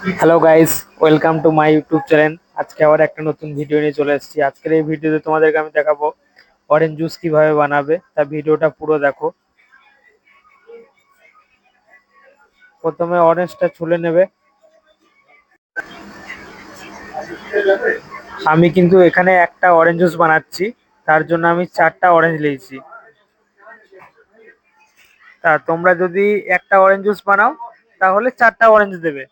Hello guys, welcome to my YouTube channel. আজকে আবার একটা নতুন ভিডিও নিয়ে চলে এসেছি। আজকের এই ভিডিওতে তোমাদেরকে আমি দেখাবো অরেঞ্জ জুস কিভাবে বানাবে। তা ভিডিওটা পুরো দেখো। প্রথমে অরেঞ্জটা ছুলে নেবে। আমি কিন্তু এখানে একটা অরেঞ্জ জুস বানাচ্ছি, তার জন্য আমি 4টা অরেঞ্জ নিয়েছি। তা তোমরা যদি একটা অরেঞ্জ জুস বানাও তাহলে 4টা অরেঞ্জ দেবে।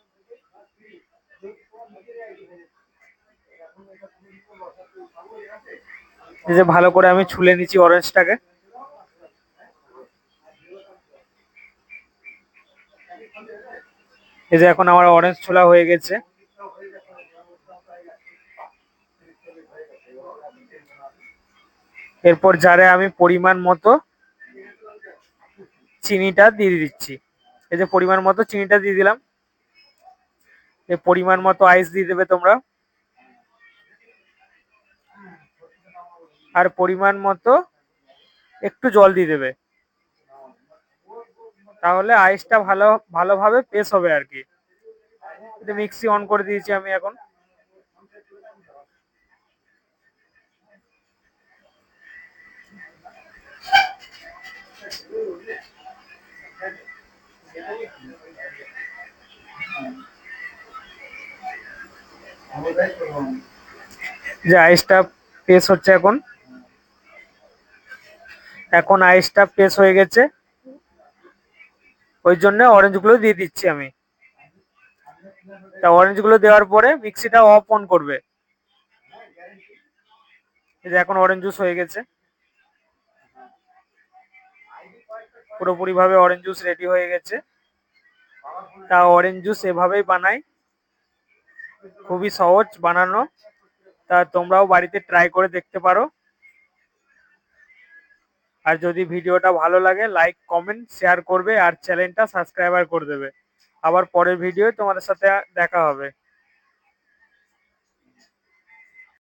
এই যে ভালো করে আমি ছুলে নিচ্ছি অরেঞ্জটাকে। এই যে এখন আমার অরেঞ্জ ছোলা হয়ে গেছে। এরপর জারে আমি পরিমাণ মতো চিনিটা দিয়ে দিচ্ছি। এই যে পরিমাণ মতো চিনিটা দিয়ে দিলাম। এই পরিমাণ মতো আইস দিয়ে দেবে তোমরা, আর পরিমাণ মতো একটু জল দিয়ে দেবে। তাহলে আইসটা ভালোভাবে পেস্ট হবে আর কি। মিক্সি অন করে দিয়েছি আমি এখন। যে আইসটা পেস্ট হচ্ছে এখন। এখন আইসটা পেস্ট হয়ে গেছে, ওই জন্য অরেঞ্জ গুলো দিয়ে দিচ্ছি আমি। তা অরেঞ্জ গুলো দেওয়ার পরে মিক্সিটা অফ অন করবে। এই যে এখন অরেঞ্জ জুস হয়ে গেছে, পুরোপুরি ভাবে অরেঞ্জ জুস রেডি হয়ে গেছে। তা অরেঞ্জ জুস এভাবেই বানাই, খুবই সহজ বানানো। তা তোমরাও বাড়িতে ট্রাই করে দেখতে পারো। আর যদি ভিডিওটা ভালো লাগে লাইক কমেন্ট শেয়ার করবে আর চ্যানেলটা সাবস্ক্রাইবার করে দেবে। আবার পরের ভিডিও তোমাদের সাথে দেখা হবে।